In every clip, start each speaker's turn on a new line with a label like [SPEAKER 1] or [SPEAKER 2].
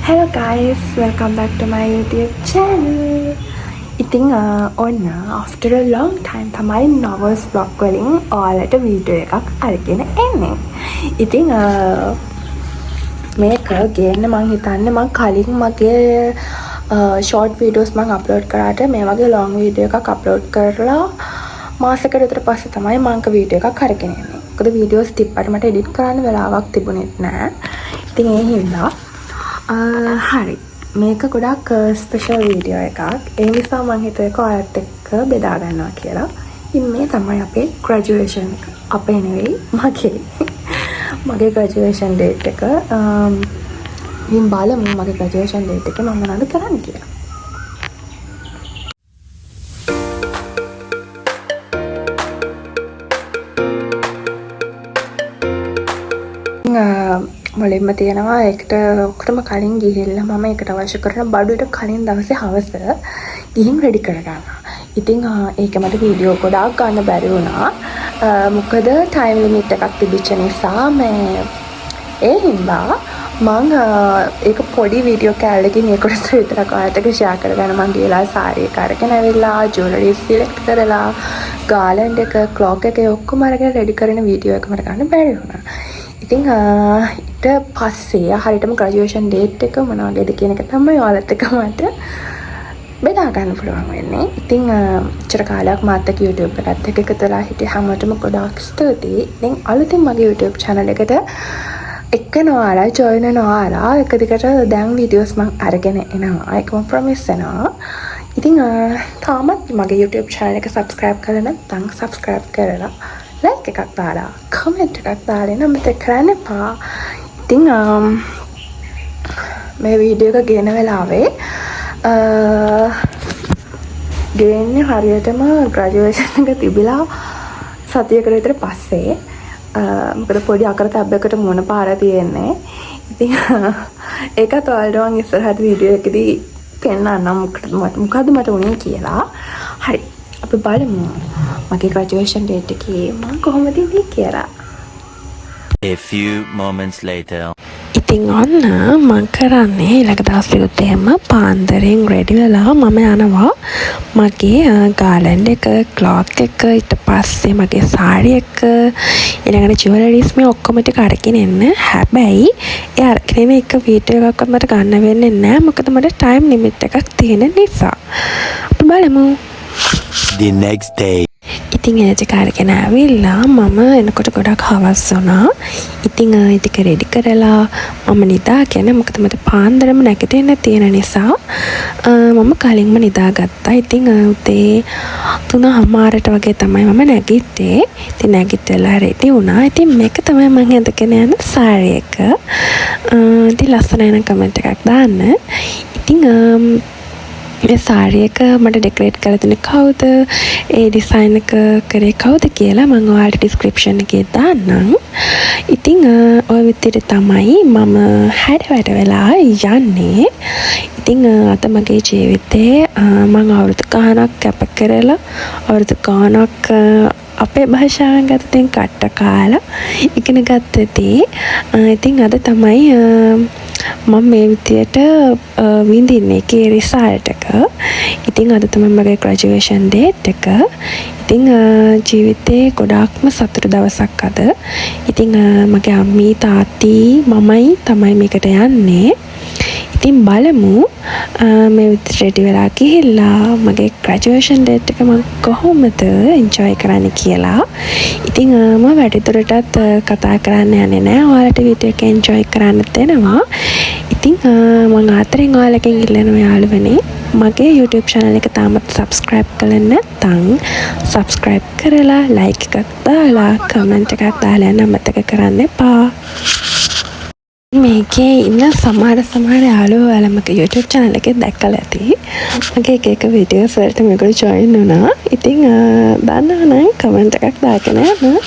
[SPEAKER 1] Hello guys, welcome back to my YouTube channel. ඉතින් ඔන්න after a long time තමයි novels vlog වලින් ඔයාලට වීඩියෝ එකක් අරගෙන එන්නේ. ඉතින් මේක ගේන්න මං හිතන්නේ මං කලින් මගේ short videos මං upload කරාට මේ වගේ long video එකක් upload කරලා මාසෙකට විතර පස්සේ තමයි මං වීඩියෝ එකක් අරගෙන එන්නේ. මොකද videos තිබ්බට මට edit කරන්න වෙලාවක් තිබුණෙත් නෑ. ඉතින් ඒ හින්දා හරි මේක ගොඩක් ස්පෙෂල් වීඩියෝ එකක්. ඒ නිසා මම හිතුවේ ඔයාලත් එක්ක බෙදා ගන්නවා කියලා. ඉතින් මේ තමයි අපේ graduation එක. අපේ නෙවෙයි මගේ graduation date එක. ඉතින් බලමු මගේ graduation date එක මම මොනවද කරන්න කියලා. මුලින්ම තියෙනවා ඒකට ඔක්කොම කලින් ගිහිල්ලා මම ඒකට අවශ්‍ය කරන බඩුවට කලින් දවසේ හවස ගිහින් රෙඩි කරගන්නවා. ඉතින් ඒක මට වීඩියෝ ගොඩාක් ගන්න බැරි වුණා. මොකද ටයිම් ලිමිට් එකක් තිබිච්ච නිසා මේ ඒ හින්දා මම ඒක පොඩි වීඩියෝ කෑල්ලකින් ඒකට විතරක් ඔයාලට ෂෙයා කරගන්න මම ගිහලා සාරි එක අරගෙන ඇවිල්ලා ජුවලරි සිලෙක්ට් කරලා ගාලන්ඩ් එක ක්ලොක් එක ඔක්කොම අරගෙන රෙඩි කරන වීඩියෝ එක මට ගන්න බැරි වුණා. ඉතින් ඊට පස්සේ හරියටම graduation date එක මොන වගේද කියන එක තමයි ඔයාලත් එක්ක මට බෙදා ගන්න පුළුවන් වෙන්නේ. ඉතින් චිර කාලයක් මාත් එක්ක YouTube එකත් එක්ක එකතු වෙලා හිටිය හැමෝටම ගොඩාක් ස්තුතියි. ඉතින් අලුතින් මගේ YouTube channel එකට එක්කනවාලා join වෙනවාලා එක දිගට දැන් videos මම අරගෙන එනවා. ඒක මම promise වෙනවා. ඉතින් තාමත් මගේ YouTube channel එක subscribe කරලා නැත්නම් subscribe කරලා like එකක් දාලා comment එකක් දාලා නම් මතක කරන්න එපා. ඉතින් මේ වීඩියෝ එක ගේන වෙලාවේ ගේන්නේ හරියටම graduation එක තිබිලා සතියකට විතර පස්සේ. මොකද පොඩි අකරතැබ්බයකට මොන පාර තියෙන්නේ. ඉතින් ඒකත් ඔයාලට මම ඉස්සරහට වීඩියෝ එකදී පෙන්නන්නම් මොකද්ද මට උනේ කියලා. හරි අපි බලමු මගේ graduation date එකේ මම කොහොමද ඉන්නේ කියලා.
[SPEAKER 2] A few moments later.
[SPEAKER 3] ඉතින් ඔන්න මං කරන්නේ ඊළඟ දවසේ උදේම පාන්දරෙන් රෙඩි වෙලා මම යනවා මගේ ගාලන්ඩ් එක ක්ලොක් එක ඊට පස්සේ මගේ සාරි එක ඊළඟට ජුවලරිස් මේ ඔක්කොම ටික අරගෙන එන්න. හැබැයි ඒ අරගෙන එක වීඩියෝ එකක්වත් මට ගන්න වෙන්නේ නැහැ මොකද මට ටයිම් ලිමිට් එකක් තියෙන නිසා. අපි බලමු.
[SPEAKER 2] The next day.
[SPEAKER 3] ඉතින් එනජ කාරගෙන ඇවිල්ලා මම එනකොට ගොඩක් හවස් වුණා. ඉතින් ඉතික රෙඩි කරලා මම නිදාගෙන මොකද මට පාන්දරම නැගිටින්න තියෙන නිසා මම කලින්ම නිදාගත්තා. ඉතින් උදේ 3:00ට වගේ තමයි මම නැගිට්ටේ. ඉතින් නැගිටලා රෙඩි වුණා. ඉතින් මේක තමයි මම ඇඳගෙන යන සාරි එක. ඉතින් ලස්සන වෙන කමෙන්ට් එකක් දාන්න. ඉතින් මේ සාරි එක මට ඩෙකොරේට් කරලා දුන්නේ කවුද? ඒ ඩිසයින් එක කරේ කවුද කියලා මම ඔයාලට ඩිස්ක්‍රිප්ෂන් එකේ දාන්නම්. ඉතින් ඔය විදිහට තමයි මම හැඩ වෙලා යන්නේ. ඉතින් අද මගේ ජීවිතේ මම අවුරුදු ගාණක් කැප කරලා අවුරුදු ගාණක් අපේ භාෂාවෙන් ගත්තෙන් කට්ට කාලා ඉගෙන ගත්තදී ඉතින් අද තමයි මම මේ විදියට විඳින්නේ ඒකේ රිසල්ට් එක. ඉතින් අද තමයි මගේ graduation date එක. ඉතින් ජීවිතේ ගොඩාක්ම සතුටු දවසක් අද. ඉතින් මගේ අම්මී තාත්තා මමයි තමයි මේකට යන්නේ. ඉතින් බලමු මේ විදිහට රෙඩි වෙලා ගිහිල්ලා මගේ graduation date එක මම කොහොමද enjoy කරන්නේ කියලා. ඉතින් මම වැඩිදුරටත් කතා කරන්න යන්නේ නැහැ. ඔයාලට වීඩියෝ එක enjoy කරන්න දෙනවා. ඉතින් මම ආතරෙන් ඔයාලගෙන් ඉල්ලනවා යාළුවනේ මගේ YouTube channel එක තාමත් subscribe කරලා නැත්නම් subscribe කරලා like එකක් දාලා comment එකක් දාලා යන්න මතක කරන්න එපා. මේකේ ඉන්න සමහර යාළුවෝ ඔයාලා මගේ YouTube channel එකේ දැක්කලා ඇති. මගේ එක වීඩියෝස් වලට මේගොල්ලෝ join වුණා. ඉතින් දන්නවනම් comment එකක් දාගෙන යන්න.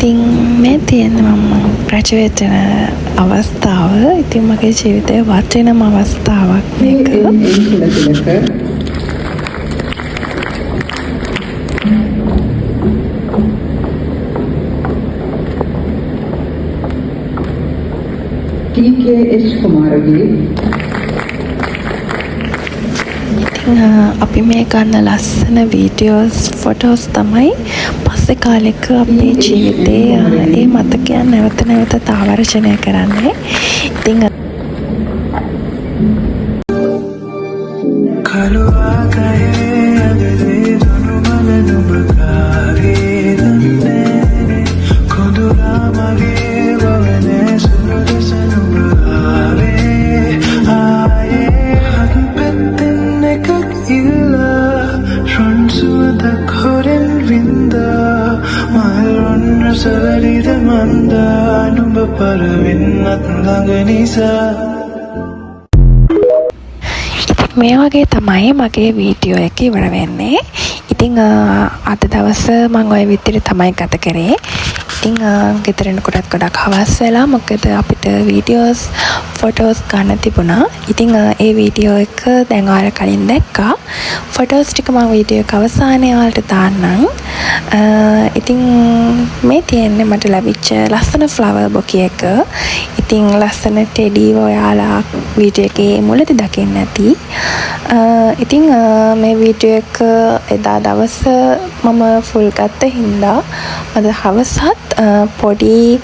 [SPEAKER 3] ඉතින් මේ තියෙන මම ග්‍රැජුවේට් වෙන අවස්ථාව. ඉතින් මගේ ජීවිතේ වටිනම අවස්ථාවක් මේක.
[SPEAKER 4] TKH කුමාරගේ
[SPEAKER 3] ඉතින් අපි මේ ගන්න ලස්සන වීඩියෝස් ෆොටෝස් තමයි පස්සේ කාලෙක අපේ ජීවිතේ ඒ මතකයන් නැවත නැවත ආවර්ජනය කරන්නේ. ඉතින් මේ වගේ තමයි මගේ වීඩියෝ එක ඉවර වෙන්නේ. ඉතින් අද දවස මම ওই විදිහට තමයි ගත කරේ. ඉතින් ගෙදර එනකොටත් ගොඩක් හවස් වෙලා මොකද අපිට වීඩියෝස් ෆොටෝස් ගන්න තිබුණා. ඉතින් ඒ වීඩියෝ එක දැන් ඔයාලා කලින් දැක්කා. ෆොටෝස් ටික මම වීඩියෝ එක අවසානයේ ඔයාලට දාන්නම්. ඉතින් මේ තියෙන්නේ මට ලැබිච්ච ලස්සන ෆ්ලවර් බොකේ එක. ඉතින් ලස්සන ටෙඩීව ඔයාලා වීඩියෝ එකේ මුලදී දකින්න ඇති. ඉතින් මේ වීඩියෝ එක එදා දවස මම ෆුල් ගත්ත හින්දා අද හවසත් පොඩි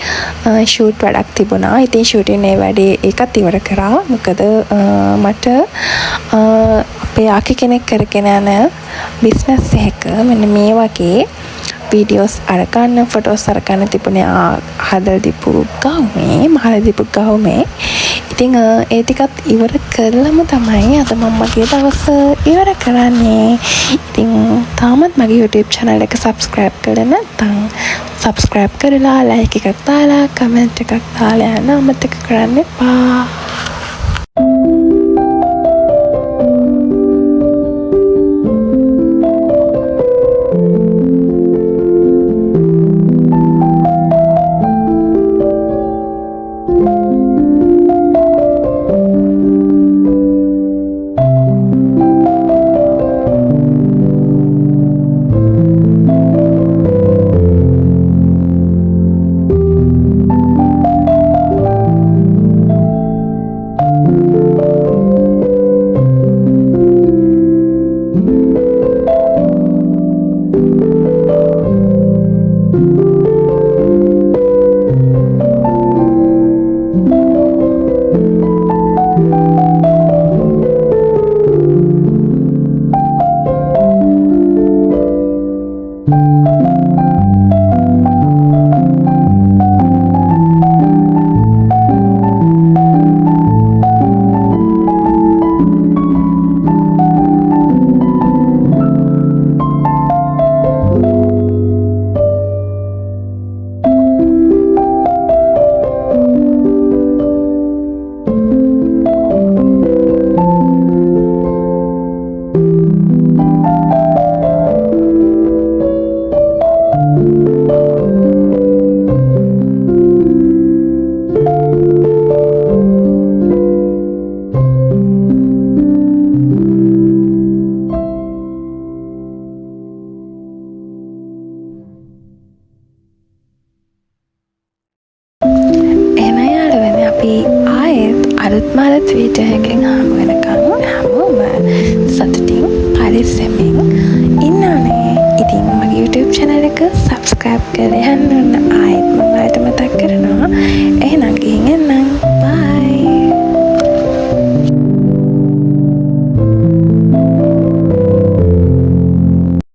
[SPEAKER 3] ෂූට් වැඩක් තිබුණා. ඉතින් ෂූටින් ඒ වැඩේ ඒකත් ඉවර කරා. මොකද මට අපේ ආකි කෙනෙක් කරගෙන යන බිස්නස් එකක මෙන්න මේ වගේ වීඩියෝස් අරගන්න ෆොටෝස් අරගන්න තිබුණේ හදලා දීපු ගාමේ මහලා දීපු ගාමේ. ඉතින් ඒ ටිකත් ඉවර කරලම තමයි අද මම මගේ දවස ඉවර කරන්නේ. ඉතින් තාමත් මගේ YouTube channel එක subscribe කරලා නැත්නම් subscribe කරලා like එකක් දාලා comment එකක් දාලා යන්න අමතක කරන්න එපා. අලුත්මාලත් වීඩියෝ එකෙන් හමු වෙනකන් හැමෝම සතුටින් පරිස්සමින් ඉන්නනේ. ඉතින් මගේ YouTube channel එක subscribe කරලා යන්න